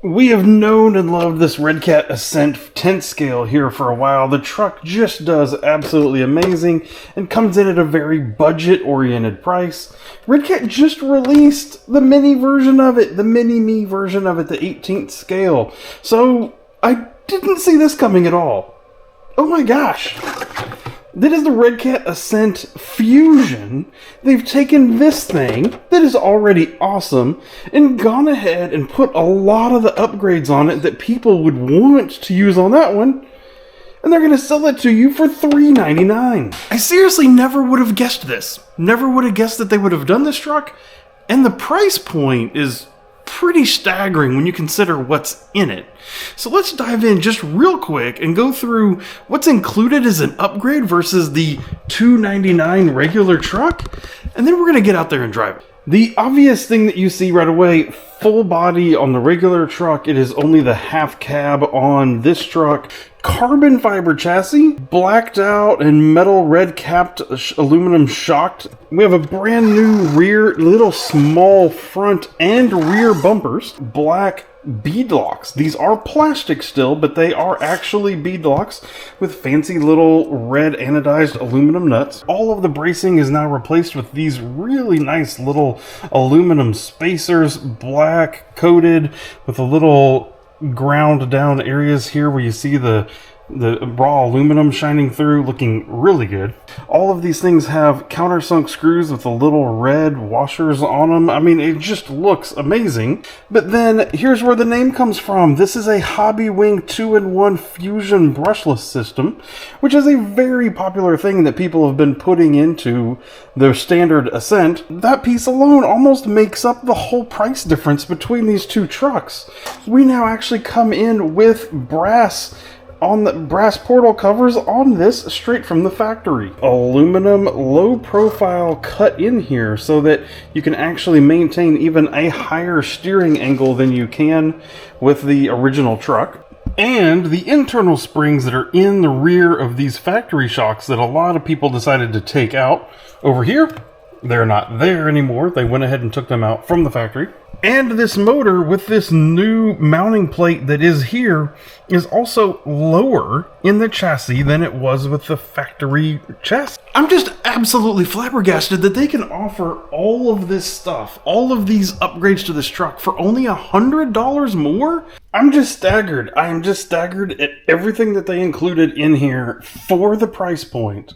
We have known and loved this Redcat Ascent tent scale here for a while. The truck just does absolutely amazing and comes in at a very budget-oriented price. Redcat just released the mini version of it, the mini-me version of it, the 18th scale. So I didn't see this coming at all. Oh my gosh. That is the Redcat Ascent Fusion. They've taken this thing that is already awesome and gone ahead and put a lot of the upgrades on it that people would want to use on that one, and they're going to sell it to you for $399. I seriously never would have guessed this. Never would have guessed that they would have done this truck, and the price point is pretty staggering when you consider what's in it. So let's dive in just real quick and go through what's included as an upgrade versus the $299 regular truck, and then we're going to get out there and drive it. The obvious thing that you see right away, full body on the regular truck. It is only the half cab on this truck. Carbon fiber chassis, blacked out and metal red capped aluminum shocked. We have a brand new rear, little small front and rear bumpers. Black bead locks. These are plastic still, but they are actually bead locks with fancy little red anodized aluminum nuts. All of the bracing is now replaced with these really nice little aluminum spacers, black coated with a little ground down areas here where you see the raw aluminum shining through, looking really good. All of these things have countersunk screws with the little red washers on them. I mean, it just looks amazing. But then here's where the name comes from. This is a Hobbywing 2-in-1 Fusion brushless system, which is a very popular thing that people have been putting into their standard Ascent. That piece alone almost makes up the whole price difference between these two trucks. We now actually come in with brass portal covers on this straight from the factory. Aluminum low profile cut in here so that you can actually maintain even a higher steering angle than you can with the original truck. And the internal springs that are in the rear of these factory shocks that a lot of people decided to take out over here, they're not there anymore. They went ahead and took them out from the factory. And this motor with this new mounting plate that is here is also lower in the chassis than it was with the factory chassis. I'm just absolutely flabbergasted that they can offer all of this stuff, all of these upgrades to this truck for only $100 more. I'm just staggered. I am just staggered at everything that they included in here for the price point.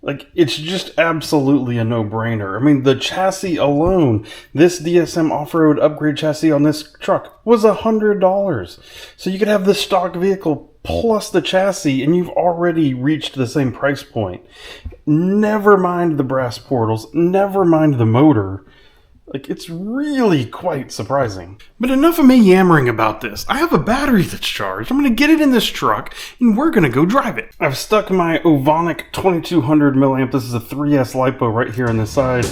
Like, it's just absolutely a no-brainer. I mean, the chassis alone, this DSM off-road upgrade chassis on this truck was $100. So you could have the stock vehicle plus the chassis, and you've already reached the same price point. Never mind the brass portals, never mind the motor. Like, it's really quite surprising. But enough of me yammering about this. I have a battery that's charged. I'm going to get it in this truck, and we're going to go drive it. I've stuck my Ovonic 2200 milliamp. This is a 3S LiPo right here on the side.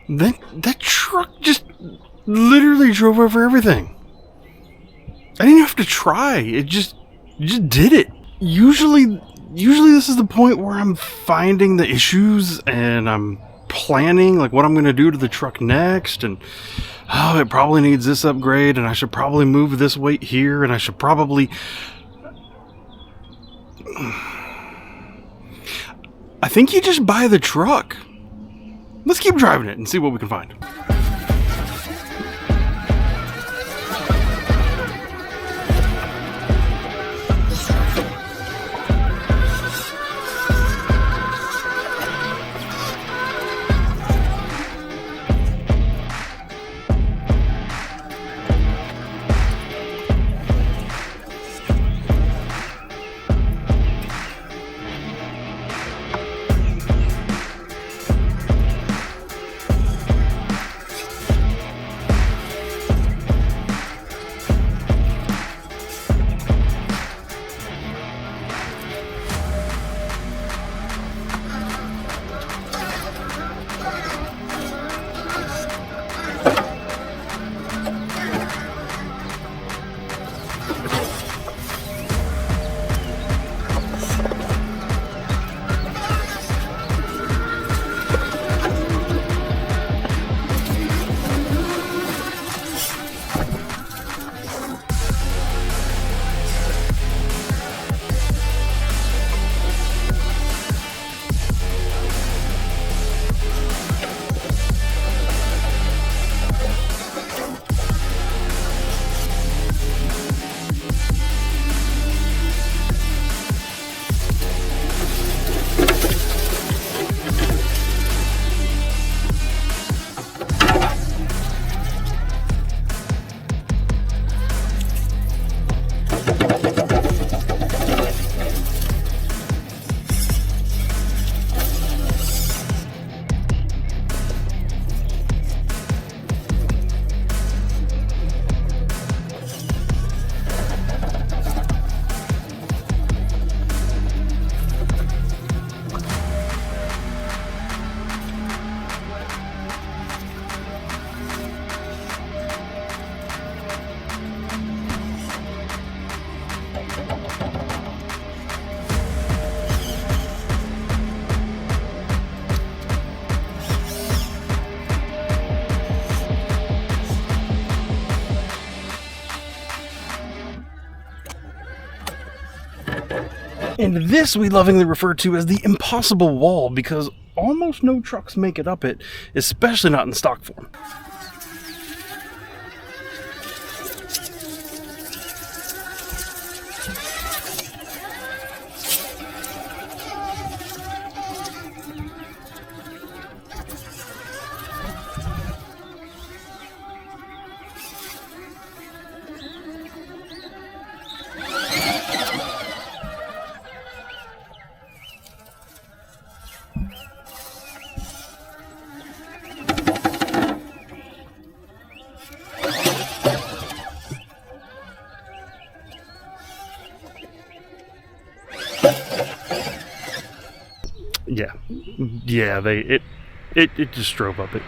That truck just literally drove over everything. I didn't have to try. It just did it. Usually this is the point where I'm finding the issues and I'm planning like what I'm going to do to the truck next, and oh, it probably needs this upgrade, and I should probably move this weight here, and I should probably... I think you just buy the truck. Let's keep driving it and see what we can find. And this we lovingly refer to as the impossible wall because almost no trucks make it up it, especially not in stock form. Yeah, it just drove up it.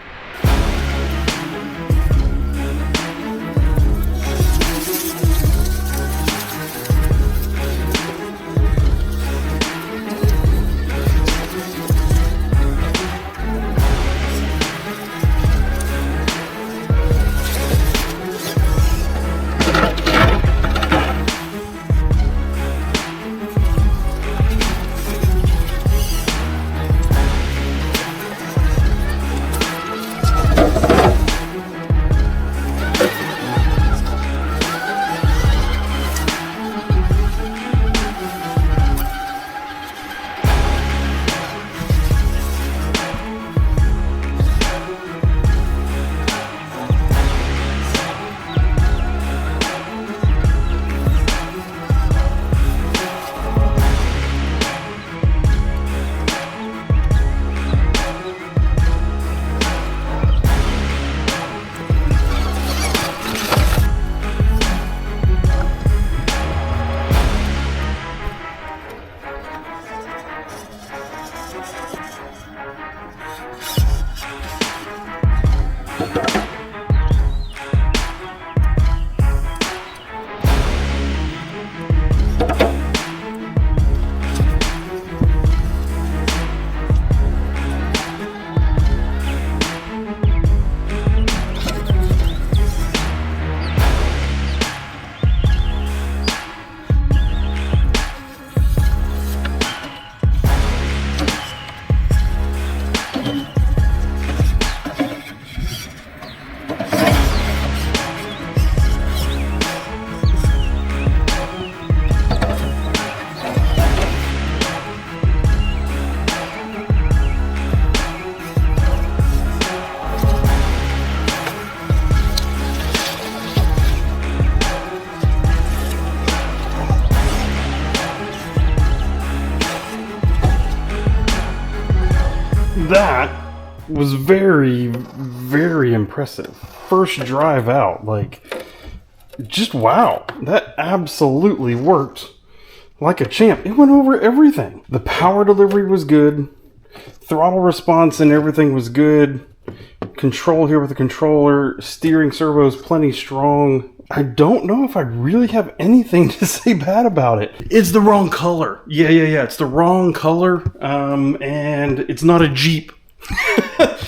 That was very, very impressive. First drive out, like, just wow. That absolutely worked like a champ. It went over everything. The power delivery was good. Throttle response and everything was good. Control here with the controller. Steering servos plenty strong. I don't know if I really have anything to say bad about it. It's the wrong color. Yeah. It's the wrong color. And it's not a Jeep.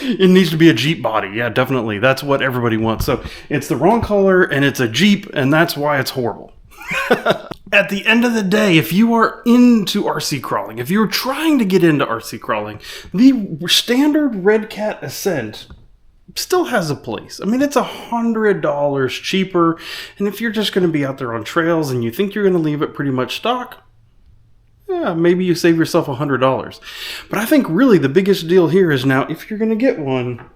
It needs to be a Jeep body. Yeah, definitely. That's what everybody wants. So it's the wrong color and it's a Jeep, and that's why it's horrible. At the end of the day, if you are into RC crawling, if you're trying to get into RC crawling, the standard Redcat Ascent still has a place. I mean, it's $100 cheaper, and if you're just going to be out there on trails and you think you're going to leave it pretty much stock, yeah, maybe you save yourself $100. But I think really the biggest deal here is now, if you're going to get one,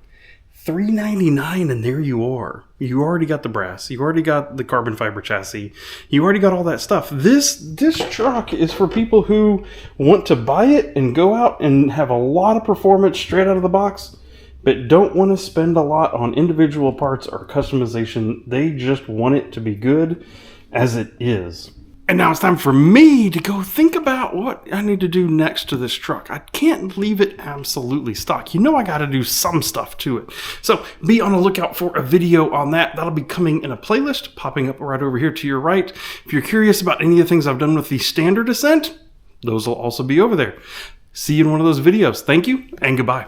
$399, and there you are. You already got the brass. You already got the carbon fiber chassis. You already got all that stuff. This truck is for people who want to buy it and go out and have a lot of performance straight out of the box, but don't want to spend a lot on individual parts or customization. They just want it to be good as it is. And now it's time for me to go think about what I need to do next to this truck. I can't leave it absolutely stock. You know I got to do some stuff to it. So be on the lookout for a video on that. That'll be coming in a playlist popping up right over here to your right. If you're curious about any of the things I've done with the standard Ascent, those will also be over there. See you in one of those videos. Thank you and goodbye.